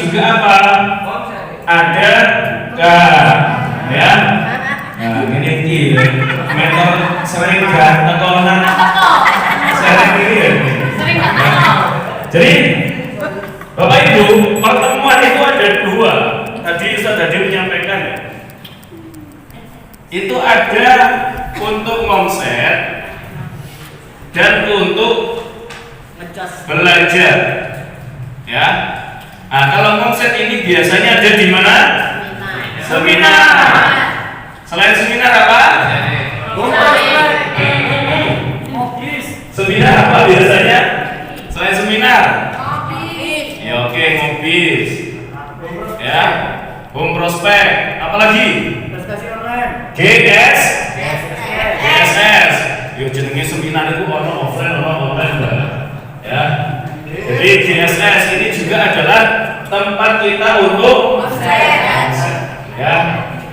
juga apa? Ada K, ya. Nah, ini meter sering gak tekonan, sering ini ya. Jadi, Bapak Ibu, pertemuan itu ada dua. Tadi Ustaz tadi menyampaikan ya. Itu ada untuk ngomset dan untuk belajar, ya. Nah, kalau ngomset ini biasanya ada di mana? Seminar. Selain seminar apa? Seminar apa biasanya? Selain seminar? Ya, oke, ngobis. Ya, home prospek. Apalagi? GSS. Yo jenenge seminar itu ono offline, ono online, ya. Jadi GSS ini juga adalah tempat kita untuk ya.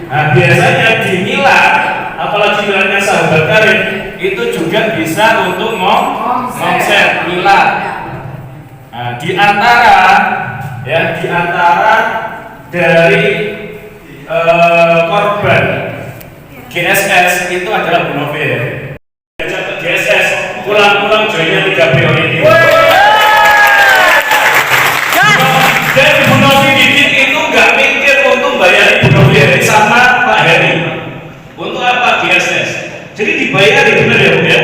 Nah, biasanya di Milan, apalagi Milannya sahabat Karim, itu juga bisa untuk ngomset Milan. Nah, di antara dari korban GSS itu adalah Bu Novi ya. GSS pulang joinnya 3 priority. Dan Bu Novi Didik itu nggak mikir untuk bayar Bu Novi Heri sama Pak Heri. Untuk apa GSS? Jadi dibayari, benar ya Bu ya?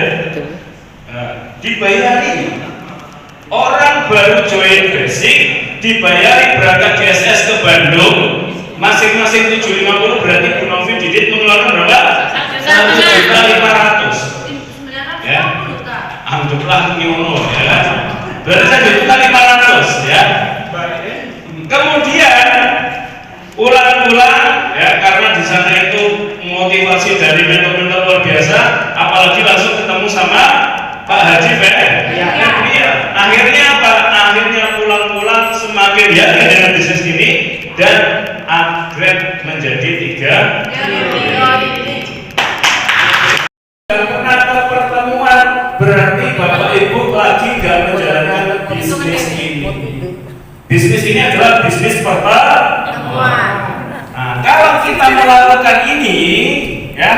Nah, dibayari. Orang baru join basic dibayari berangkat GSS ke Bandung, masing-masing 750, berarti Bu Novi Didik mengeluarkan berapa? 1.500.000. Ya, anggaplah ngono ya. Berarti 1.500.000 ya. Kemudian ulang-ulang ya, karena di sana itu motivasi dari mentor-mentor luar biasa, apalagi langsung ketemu sama Pak Haji ya. Akhirnya apa? Akhirnya pulang-pulang semakin yakin dengan bisnis ini dan upgrade menjadi 3. Kenapa pertemuan? Berarti Bapak Ibu lagi gak menjalankan bisnis ini. Bisnis ini adalah bisnis pertemuan. Nah, kalau kita melakukan ini, ya,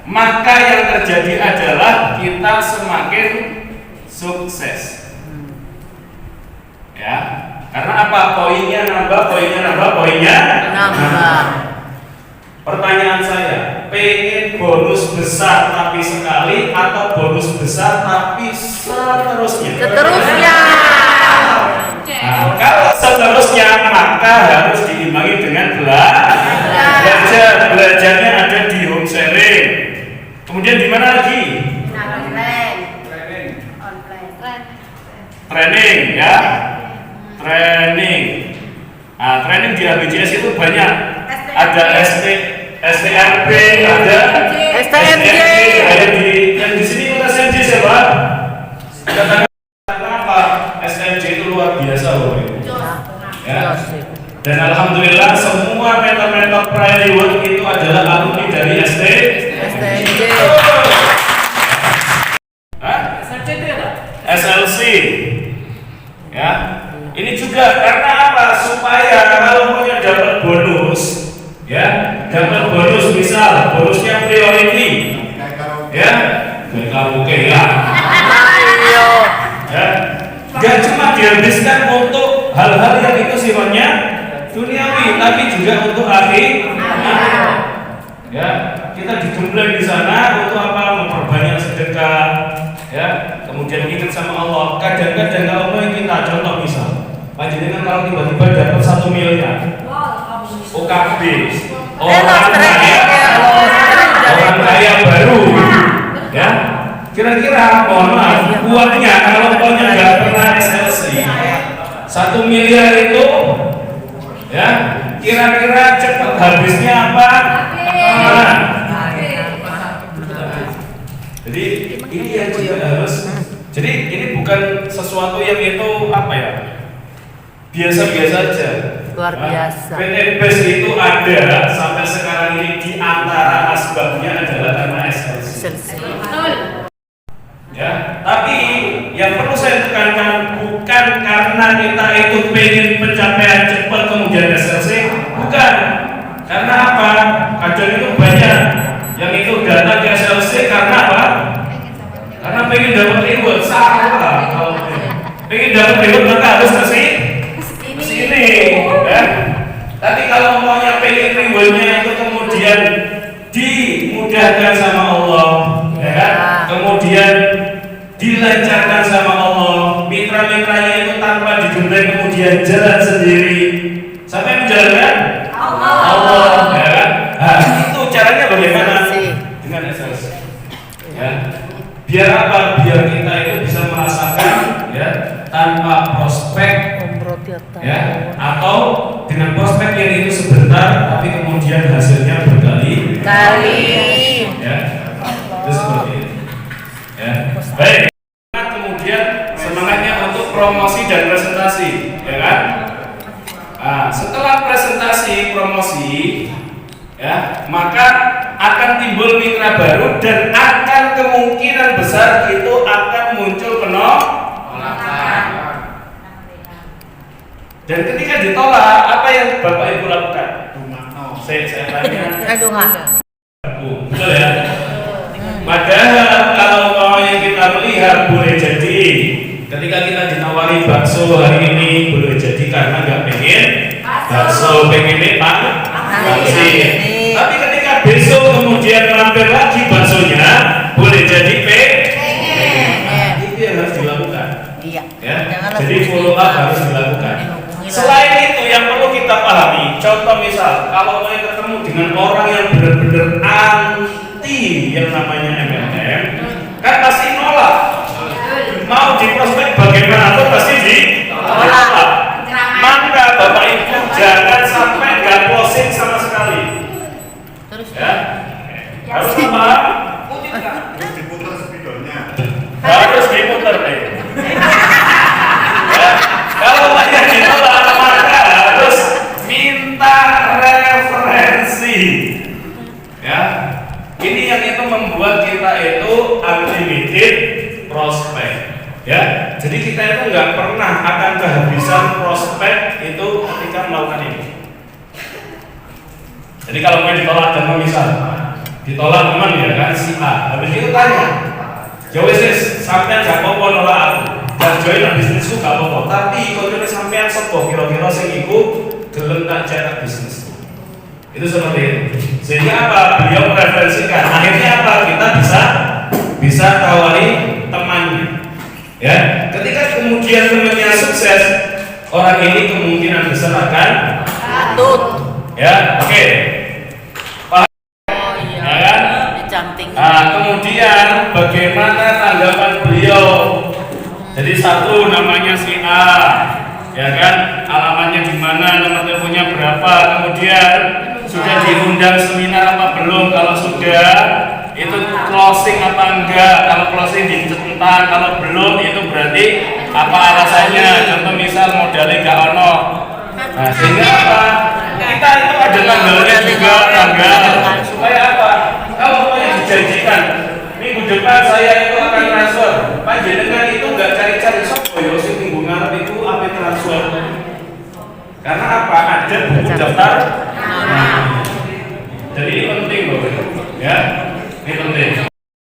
maka yang terjadi adalah kita semakin sukses. Ya, karena apa? Poinnya nambah. Pertanyaan saya, pengen bonus besar tapi sekali atau bonus besar tapi seterusnya? Nah, kalau seterusnya maka harus diimbangi dengan belajar. Belajarnya ada di home sharing. Kemudian di mana lagi? Training ya. Nah, training di ABJS itu banyak. Ada STMP, ada STMJ. Ada yang di sini kita STMJ siapa? Katakan apa? STMJ itu luar biasa loh. Ya. Dan alhamdulillah semua mentor-mentor Prairie itu adalah alumni dari STMJ. SLC. Ya. Ini juga karena apa? Supaya kalau punya dapat bonus, ya, dapat bonus misal bonusnya priority, ya, karaoke ya, ya, gak cuma dihabiskan untuk hal-hal yang itu sifatnya duniawi, tapi juga untuk akhir. Ya, kita digembleng di sana untuk apa? Memperbanyak sedekah, ya, kemudian ingat sama Allah. Kadang-kadang kalau mau kita contoh misal, panjenengan kalau tiba-tiba dapat 1 miliar, OKB, orang kaya baru, ya, kira-kira mohon maaf, uangnya kalau uangnya nggak pernah SLC, 1 miliar itu, ya, kira-kira cepat habisnya apa? Jadi ini yang juga harus. Jadi ini bukan sesuatu yang itu apa ya? Biasa-biasa aja. Luar biasa. PT BES itu ada sampai sekarang ini di antara asbabnya adalah karena SLC. Ya, tapi yang perlu saya tekankan bukan karena kita itu pengen pencapaian cepat. kemudian SLC? Bukan. Karena apa? Kadang itu banyak yang itu datang ke SLC karena apa? Karena pengen dapat reward. Salah. Kalau pengen dapat reward maka harus ke sini, ya. Tapi kalau maunya pengen rewardnya itu kemudian dimudahkan sama Allah, ya kan? Kemudian dilancarkan sama Allah, mitra-mitranya itu tanpa dijumpai kemudian jalan sendiri. Siapa yang menjalankan? Allah, ya kan? Nah, itu caranya bagaimana? Dengan SLC, ya. Biar apa? Biar kita itu bisa merasakan, ya, tanpa prospek, ya, atau dengan prospek yang itu sebentar, tapi kemudian hasilnya berkali-kali, ya. Itu seperti itu, ya. Baik. Kemudian semangatnya untuk promosi dan presentasi, ya kan? Nah, setelah presentasi promosi, ya, maka akan timbul mitra baru dan akan kemungkinan besar itu akan muncul penolakan. Dan ketika ditolak, apa yang Bapak Ibu lakukan? Saya tanya. Betul ya? Padahal kalau mau yang kita melihat boleh jadi ketika kita ditawari bakso hari ini boleh jadi karena nggak pengen bakso, pengen pangsit. Tapi ketika besok kemudian mampir lagi baksonya boleh jadi pengen. Itu yang harus dilakukan. Iya. Ya? Jadi follow up harus dilakukan. Selain itu yang perlu kita pahami, contoh misal kalau mau ketemu dengan orang yang benar-benar anti yang namanya MLM, kan pasti nolak. Mau di prospek bagaimanapun pasti ditolak. Maka Bapak Ibu jangan sampai nggak closing sama sekali. Ya, harus apa? Harus diputar spidolnya. Harus diputar deh. Ya, kalau banyak ditolak maka harus minta referensi. Ya, ini yang itu membuat kita itu unlimited prospek. Ya, jadi kita itu nggak pernah akan kehabisan prospek itu ketika melakukan ini. Jadi kalau mau ditolak dan misal ditolak teman ya kan si A, habis itu tanya, jauh sih sampai gak apa-apa nolak aku, dan join bisnisku gak apa-apa. Tapi kalau sampean sepo kira-kira sing iku gelem tak cetak bisnis. Itu seperti itu. Sehingga apa? Beliau mereferensikan. Akhirnya apa? Kita bisa tawari temannya. Ya, ketika kemudian temannya sukses, orang ini kemungkinan besar akan patut. Ya, oke. Paham? Ya kan? Nah, kemudian bagaimana tanggapan beliau? Jadi satu namanya si A, ya kan? Alamatnya di mana? Nomor teleponnya berapa? Kemudian sudah diundang seminar apa belum? Kalau sudah, itu closing apa enggak? Kalau closing dicentang, kalau belum itu berarti apa alasannya? Contoh misal modalnya gak ono. Nah, sehingga apa? Kita itu ada tanggalnya juga, tanggal supaya apa? Kalau mau yang dijanjikan minggu depan saya itu akan transfer, panjenengan itu nggak cari-cari sopo yo sing minggu ngarep itu apa transfer. Karena apa? Ada buku daftar. Jadi ini penting Bapak, ya. Ini penting.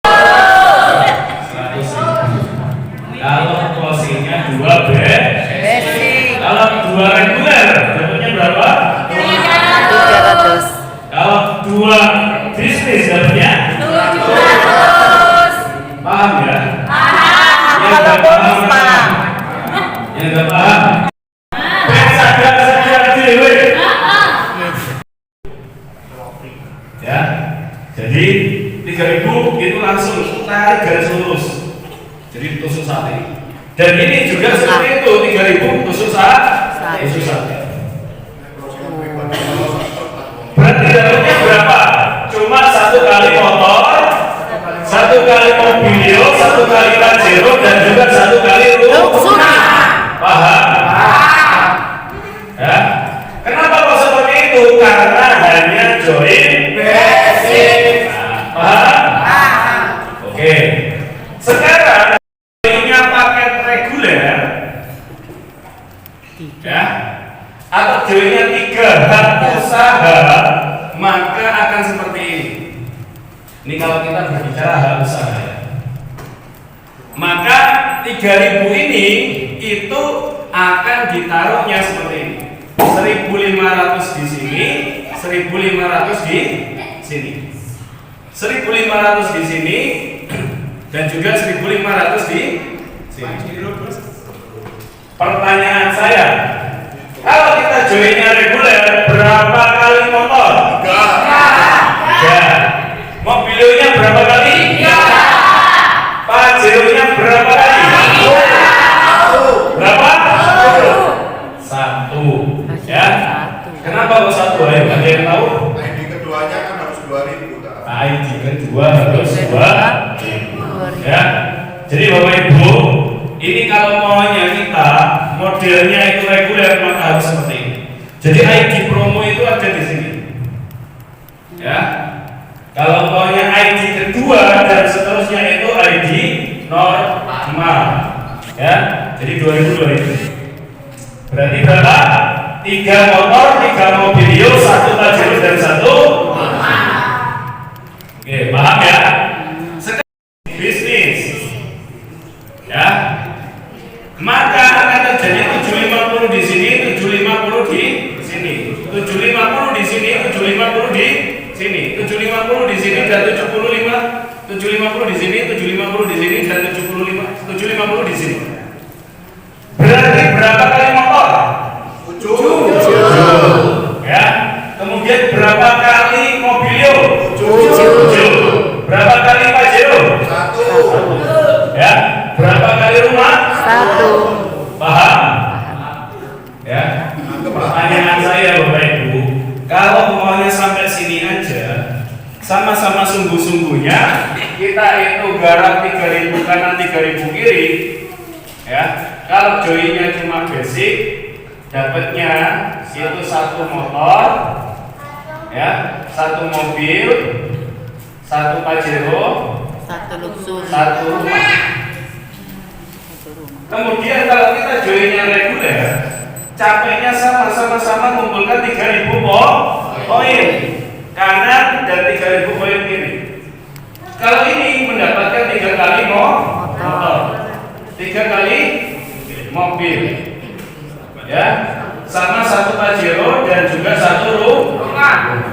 100. Kalau closingnya 2 basic. Kalau 2 reguler, dapatnya berapa? 300. Kalau 2 bisnis dapatnya 700. Paham ya? Paham. Yang nggak paham, paham. Yang nggak paham. Ya, jadi 3.000 itu langsung tarik garis lurus, jadi tusuk sate. Dan ini juga seperti itu, 3.000 tusuk sate. Berarti dapatnya berapa? Cuma 1 kali motor, 1 kali mobilio, 1 kali pajero, dan juga 1 kali rumah. Paham? Ya. Kenapa kok seperti itu? Karena hanya join basic. Paham? Oke. Sekarang punya paket reguler, ya, atau joinnya 3 hak usaha, maka akan seperti ini. Ini kalau kita berbicara hak usaha ya. Maka 3.000 ini itu akan ditaruhnya seperti ini. 1.500 di sini, 1.500 di sini. 1.500 di sini dan juga 1.500 di sini. Pertanyaan saya, kalau kita joinnya reguler, berapa kali motor? 3. Mobilnya berapa kali? 3. Pajeronya berapa kali? 1. Berapa? 1. Ya. Kenapa kok 1? Ayo, ada yang tahu? ID keduanya kan harus 2.000. ID kedua harus 2.000. Ya. Jadi Bapak Ibu, ini kalau maunya kita modelnya itu reguler maka harus seperti ini. Jadi ID promo itu ada di sini. Ya. Kalau maunya ID kedua dan seterusnya itu ID normal. Ya. Jadi 2.000. Berarti berapa? 3 motor, 3 mobilio, 1 Pajero dan 1 Oke, paham ya? Sekarang bisnis. Ya. Maka akan terjadi 750 di sini, 750 di sini. 750 di sini, 750 di sini. 750 di sini dan 75. 750 di sini, 750 di sini dan 750 di sini. Berarti berapa kali motor? 7. Ya. Kemudian berapa kali mobilio? 7. Berapa kali Pajero? 1. Ya. Berapa kali rumah? 1. Paham? Ya. Pertanyaan saya Bapak Ibu, kalau maunya sampai sini aja, sama-sama sungguh-sungguhnya kita itu garap 3.000 kanan 3.000 kiri. Ya. Kalau joinnya cuma basic, dapatnya itu 1 motor, ya, 1 mobil, 1 Pajero, 1 luxury, 1 rumah. Kemudian kalau kita joinnya reguler, capeknya sama-sama mengumpulkan 3.000 poin kanan dan 3.000 poin kiri. Kalau ini mendapatkan 3 kali motor, 3 kali mobil, ya, sama 1 Pajero dan juga 1 rumah.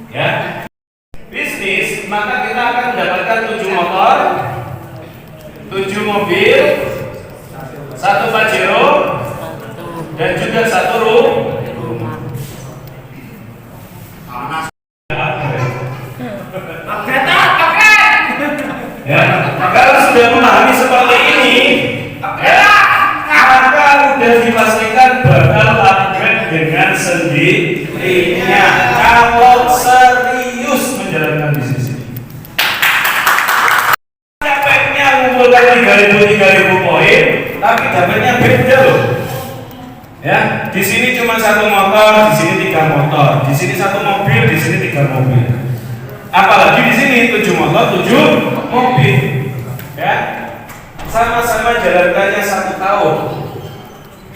Ya. Bisnis, maka kita akan mendapatkan 7 motor, 7 mobil, 1 Pajero dan juga 1 rumah. Ya, kalau sudah memahami seperti ini, ya, maka sudah dipastikan bakal upgrade dengan sendirinya kalau serius menjalankan bisnis ini. Capeknya mengumpulkan 3.000 poin, tapi dapatnya beda loh. Ya, di sini cuma 1 motor, di sini 3 motor, di sini 1 mobil, di sini 3 mobil. Apalagi di sini 7 motor, 7 mobil. Ya, sama-sama jalankannya 1 tahun.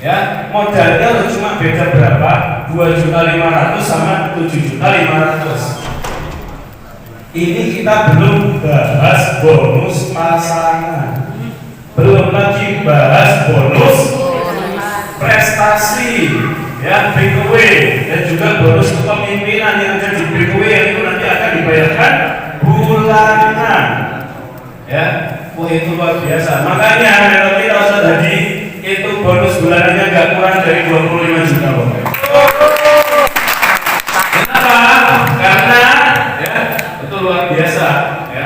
Ya, modalnya cuma beda berapa? 2.500.000 sama 7.500.000. Ini kita belum bahas bonus pasangan, belum lagi bahas bonus prestasi, ya, breakaway dan juga bonus kepemimpinan yang ada di breakaway yang itu nanti akan dibayarkan bulanan. Ya, wah itu luar biasa. Makanya kalau kita usah jadi itu bonus bulanannya nggak kurang dari 25 juta. Kenapa? Karena ya itu luar biasa. Ya,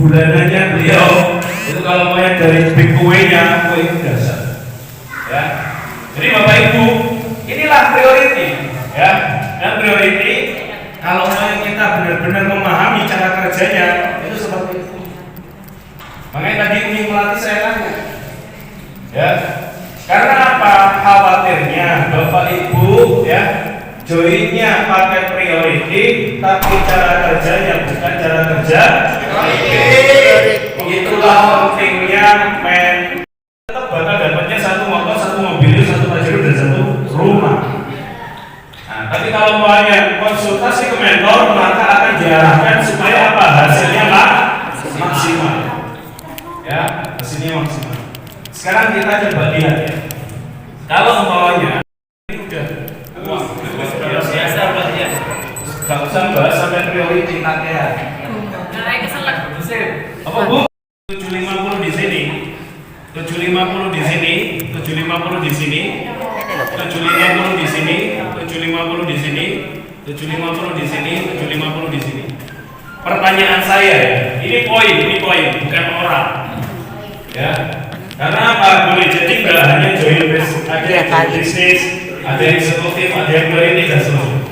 bulanannya beliau itu kalau mau dari breakaway-nya, itu dasar. Ya. Jadi Bapak Ibu, inilah priority, ya. Dan priority kalau kita benar-benar memahami cara kerjanya itu seperti itu. Makanya tadi Umi Melati saya tanya, ya, karena apa? Khawatirnya Bapak Ibu, ya, joinnya pakai priority, tapi cara kerjanya bukan cara kerja priority. Itulah pentingnya tetap bakal dapatnya 1 motor, 1 mobil, 1 Pajero dan 1 rumah. diarahkan supaya apa? Hasilnya maksimal. Ya, hasilnya maksimal. Sekarang kita coba lihat ya. Kalau umpamanya ini udah wah, biasa Pak ya. Gak usah bahas sampai priority takean. Apa Bu? 750 di sini. 750 di sini, 750 di sini, 750 di sini, 750 di sini, 750 di sini, 750 di sini. Pertanyaan saya ya, ini poin, bukan orang. Ya. Karena apa? Boleh jadi nggak hanya join bisnis, ada yang join bisnis, ada yang eksekutif, ada yang klinik dan seterusnya.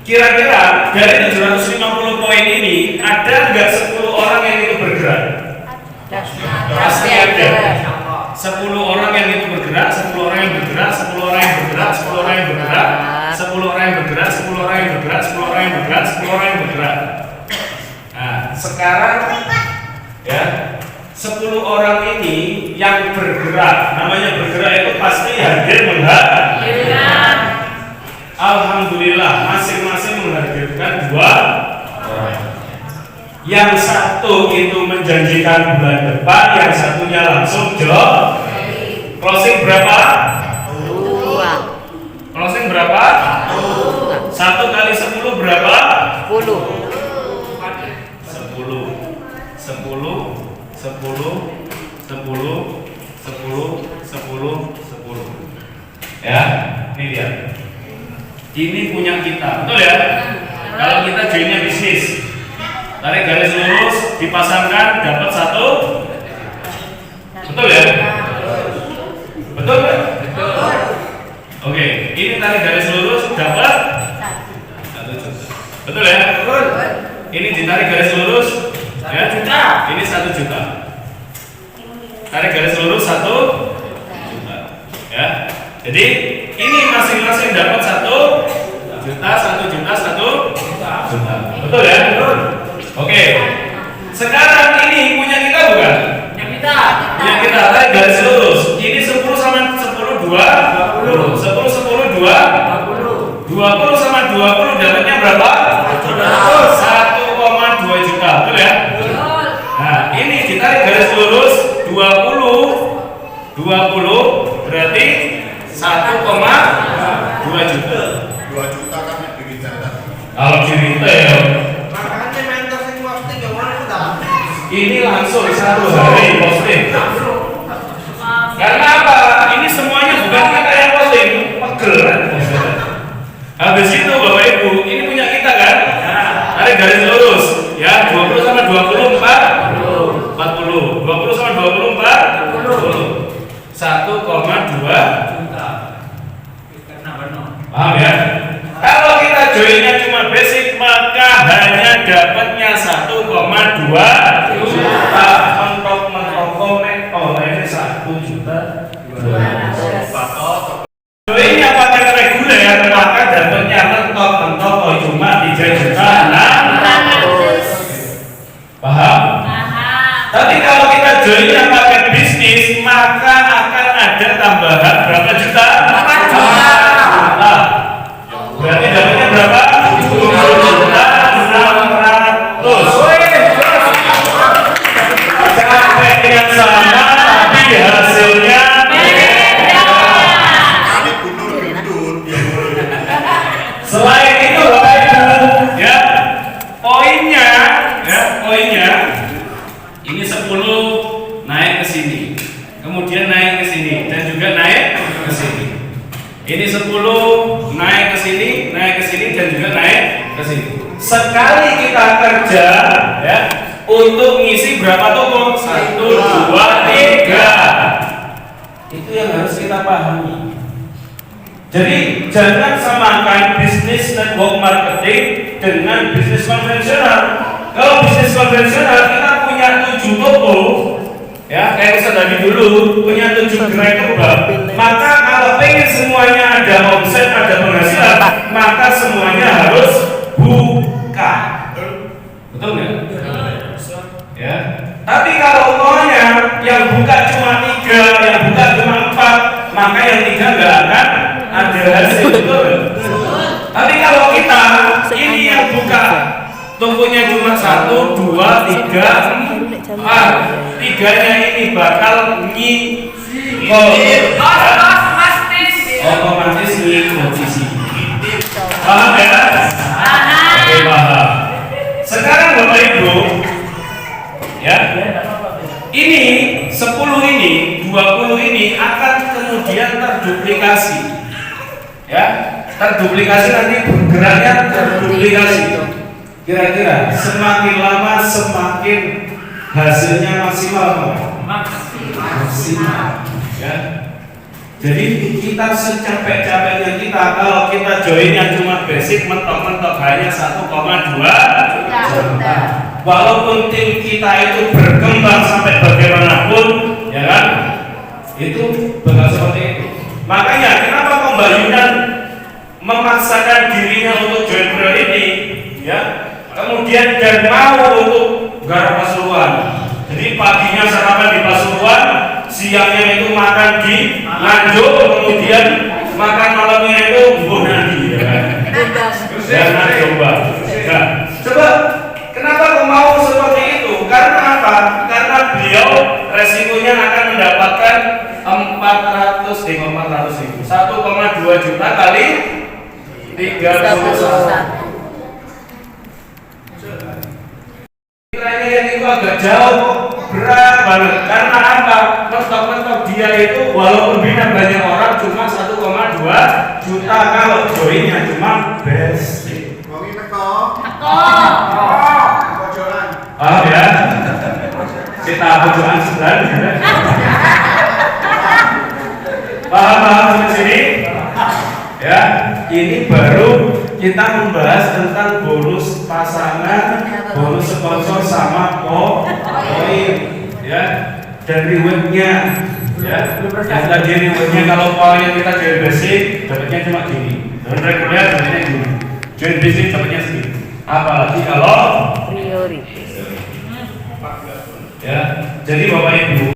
Kira-kira dari 750 poin ini ada nggak 10 orang yang itu bergerak? Pasti ada. 10 orang yang itu bergerak, 10 orang yang bergerak, 10 orang yang bergerak, 10 orang yang bergerak, 10 orang yang bergerak, 10 orang yang bergerak, 10 orang yang bergerak, 10 orang yang bergerak. Nah, sekarang ya 10 orang ini yang bergerak, namanya bergerak itu pasti hadir menghadirkan. Alhamdulillah masing-masing menghadirkan 2 orang. Yang satu itu menjanjikan bulan depan, yang satunya langsung job. Closing berapa? 2. Closing berapa? 1 kali 10 berapa? 10. 10. Ya, ini dia. Ini punya kita, betul ya? Kalau kita joinnya bisnis, tarik garis lurus, dipasangkan, dapat 1. Betul ya? Betul kan? Oke, ini tarik garis lurus, dapat 1 juta. Betul ya? Ini ditarik garis lurus, ya? Ini 1 juta. Tarik garis lurus 1 juta. Ya. Jadi ini masing-masing dapat 1 juta, 1 juta, 1 juta. Betul ya? Oke. Sekarang ini punya kita bukan? Punya kita. Tarik garis lurus. Ini 10 sama 10 20. 10 10 20. 20 sama 20 dapatnya berapa? 1,2 juta. Betul ya? Nah, ini ditarik garis lurus 20 berarti 1,2 juta. 2 juta kan bikin catatan. Kalau di retail ini langsung 1 hari posting. Karena apa? Ini semuanya bukan kita yang posting, pegel kan? Habis itu Bapak Ibu, ini punya kita kan? Tarik garis lurus, ya 20 sama 20 40. 20 sama 20 40. 1,2 juta. Paham ya? Kalau kita joinnya cuma basic maka hanya dapatnya 1,2 juta. Mentok komen oleh 1 juta. Joinnya pakai reguler maka dapatnya mentok cuma 3 juta. Paham? Tapi kalau kita joinnya pakai bisnis maka akan ada tambahan berapa juta? 4 juta. Berarti dapatnya berapa? 7.600. Capeknya sama tapi hasilnya beda. Kami guntur. Selain itu Bapak Ibu, ya poinnya ini 10 naik ke sini, kemudian naik ke sini dan juga naik ke sini. Ini 10 naik ke sini dan juga naik ke sini. Sekali kita kerja ya untuk ngisi berapa toko? 1, 2, 3. Itu yang harus kita pahami. Jadi jangan samakan bisnis network marketing dengan bisnis konvensional. Kalau bisnis konvensional kita punya 7 toko, ya kayak saya tadi dulu punya 7 gerai kebab. Maka kalau pengen semuanya ada omset, ada penghasilan, maka semuanya harus buka. Betul nggak? Ya. Tapi kalau umpamanya yang buka cuma 3, yang buka cuma 4, maka yang 3 nggak akan ada hasil. Betul. Tapi kalau kita ini yang buka tumpunya cuma 1, 2, 3, 4. Tiganya ini bakal otomatis ngikuti sini. Paham ya? Oke, paham. Sekarang Bapak Ibu, ya, ini 10 ini, 20 ini akan kemudian terduplikasi, ya, terduplikasi nanti bergeraknya terduplikasi. Kira-kira semakin lama semakin hasilnya maksimal, maksimal, ya. Jadi kita secapek-capeknya kita, kalau kita joinnya cuma basic, mentok-mentok hanya 1,2 juta. Walaupun tim kita itu berkembang sampai bagaimanapun, ya kan, itu bakal seperti itu. Makanya kenapa pembayunan memaksakan dirinya untuk join Brio ini, ya, kemudian dan mau untuk garap Pasuruan. Jadi paginya sarapan di Pasuruan, siangnya itu makan di Nganjuk, kemudian makan malamnya itu Bonadi, ya kan? Jangan coba. Nah, coba kenapa kau mau seperti itu? Karena apa? Karena beliau resikonya akan mendapatkan 1,2 juta kali 31. Kiranya yang itu agak jauh, berat banget. Karena apa? Mentok-mentok dia itu walaupun bina banyak orang cuma 1,2 juta kalau joinnya cuma basic. Paham ya? Kita bocoran sebenarnya. Paham sampai sini? Ya, ini baru kita membahas tentang bonus pasangan, bonus sponsor sama poin, ya, dan rewardnya, ya. Yang tadi rewardnya kalau poin kita join basic dapatnya cuma gini, dan reguler dapatnya gini, join basic dapatnya segini. Apalagi kalau prioritas. Ya, jadi Bapak Ibu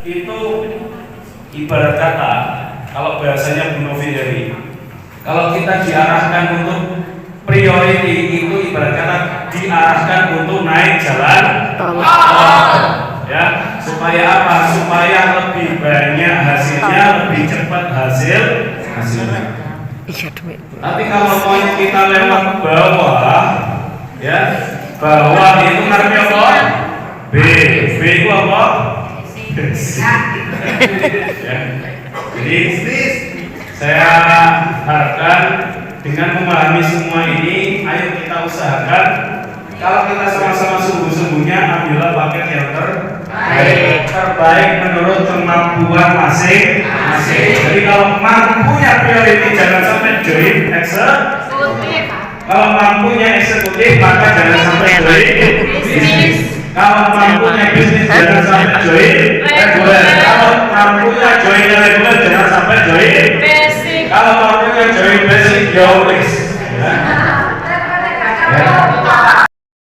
itu ibarat kata kalau bahasanya Bu Novi dari, kalau kita diarahkan untuk priority itu ibarat kata diarahkan untuk naik jalan tol, ya, supaya apa? Supaya lebih banyak hasilnya, lebih cepat hasilnya. Tapi kalau poin kita lewat bawah, ya, bawah itu ngarepnya apa? B itu apa? Ya. Jadi saya harapkan dengan memahami semua ini, ayo kita usahakan kalau kita sama-sama sungguh-sungguhnya ambillah paket yang terbaik menurut kemampuan masing-masing. Jadi kalau mampunya priority jangan sampai join eksekutif. Kalau mampunya eksekutif maka jangan sampai join bisnis. Kalau mampunya bisnis jangan sampai join reguler. Kalau mampunya join reguler jangan sampai join basic. Kalau mampunya join basic jauh-wis.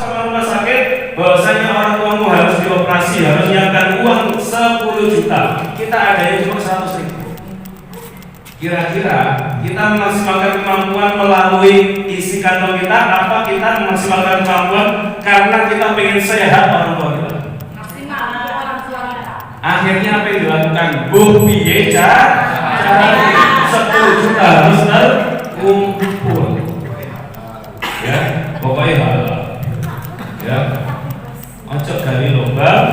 Rumah sakit bahwasanya orang tuamu harus dioperasi, harus nyiapkan uang 10 juta. Kita adanya cuma 100.000. Kira-kira kita memaksimalkan kemampuan melalui isi kantong kita, apa kita memaksimalkan kemampuan karena kita pengen sehat orang tua kita? Maksimal orang tua kita. Akhirnya apa yang dilakukan? Piye cara 10 juta harus terkumpul. Ya, pokoknya halal. Ya, ojo gali lubang,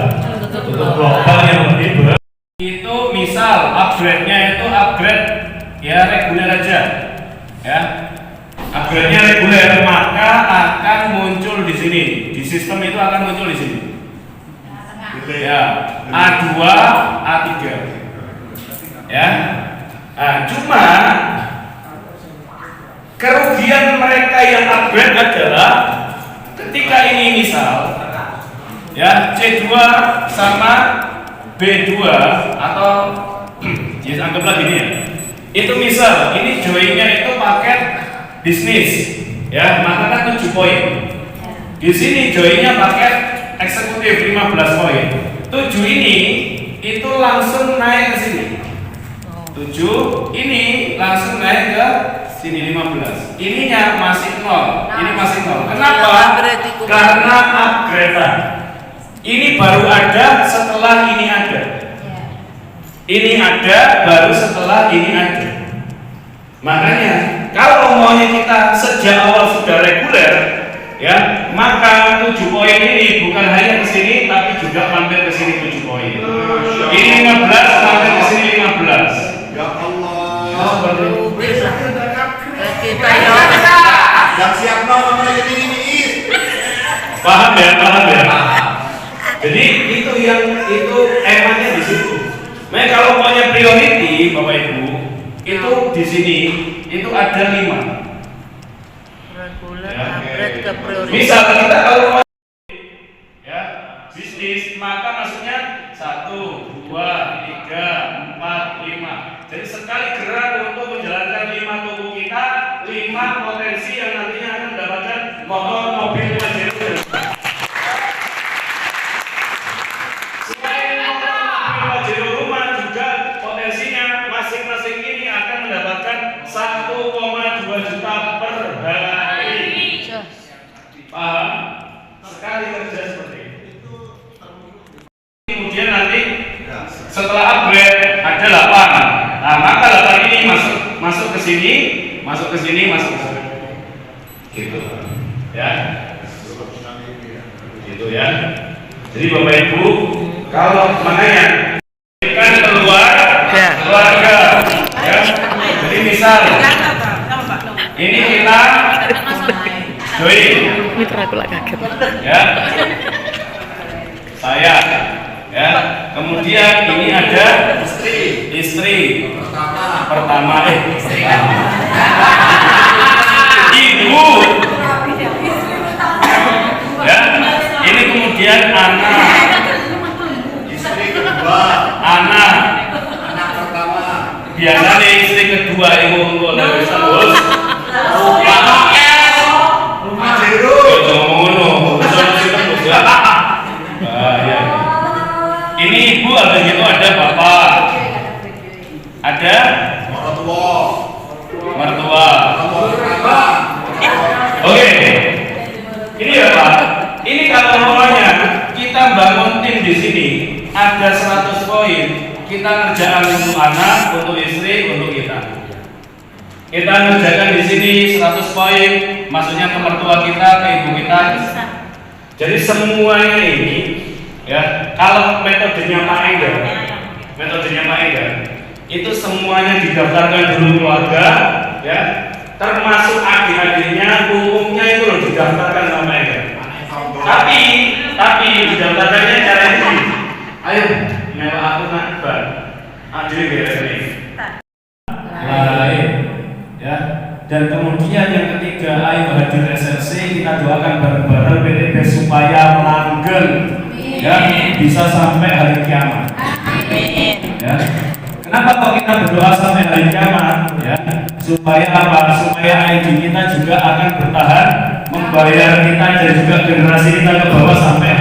tutup lubang yang lebih berat. Itu misal upgrade-nya itu upgrade ya reguler aja, ya, upgrade-nya reguler, maka akan muncul di sini, di sistem itu akan muncul di sini, ya, A2, A3, ya. Nah, cuma kerugian mereka yang upgrade adalah ketika ini misal, ya, C2 sama B2 atau ya anggaplah gini ya. Itu misal ini joinnya itu paket bisnis, ya, maka kan 7 poin. Di sini joinnya paket eksekutif 15 poin. 7 ini itu langsung naik ke sini. 7 ini langsung naik ke sini 15. Ininya masih 0. Ini masih 0. Kenapa? Karena upgrade. Ini baru ada setelah ini ada. Ini ada baru setelah ini ada. Makanya kalau maunya kita sejak awal sudah reguler, ya, maka 7 poin ini bukan hanya ke sini tapi juga mampir ke sini 7 poin. Ini 15 mampir ke sini 15. Ya Allah. Kita ya. Dan siap mau namanya jadi ini. Paham ya? Jadi itu emannya di situ. Nah kalau maunya priority, Bapak Ibu, itu di sini itu ada 5. Reguler, upgrade ke prioritas. Misal kita kalau mau ya bisnis, maka maksudnya 1, 2, 3, 4, 5. Jadi sekali gerak untuk menjalankan 5 toko kita, 5 potensi yang nantinya akan mendapatkan motor, mobil, Pajero. Selain motor, mobil, Pajero rumah juga potensinya masing-masing ini akan mendapatkan 1,2 juta per hari. Paham? Sekali kerja seperti itu. Kemudian nanti setelah upgrade ada 8. Nah, maka 8 ini masuk ke sini, masuk ke sini. Gitu. Ya. Gitu ya. Jadi Bapak Ibu, kalau makanya kan keluarga, ya. Jadi misal ini kita join. Mitra aku lagi kaget. Ya, saya, ya. Kemudian ini ada istri pertama, ibu, ya. Ini kemudian anak, Istri kedua, anak pertama. biasanya istri kedua ibu untuk dari bos. Pajero. Ini ibu, ada gitu, ada bapak, ada mertua. Oke, ini ya Pak. Ini kalau namanya kita bangun tim di sini ada 100 poin. Kita kerjaan untuk anak, untuk istri, untuk kita. Kita kerjakan di sini 100 poin, maksudnya ke mertua kita, ke ibu kita. Jadi semuanya ini, ya, kalau metodenya Pak Enggar, itu semuanya didaftarkan dulu keluarga, ya, termasuk adik-adiknya, umumnya itu loh didaftarkan sama Enggar. Tapi didaftarkannya cara ini. Ayo, mewah aku nakbar. Adik beres nih. Lain, ya. Dan kemudian yang ketiga, ayo hadir SLC, kita doakan bareng-bareng PTB supaya langgeng, ya, bisa sampai hari kiamat. Ya. Kenapa kok kita berdoa sampai hari kiamat? Ya, supaya apa? Supaya ID kita juga akan bertahan membayar kita dan juga generasi kita ke bawah sampai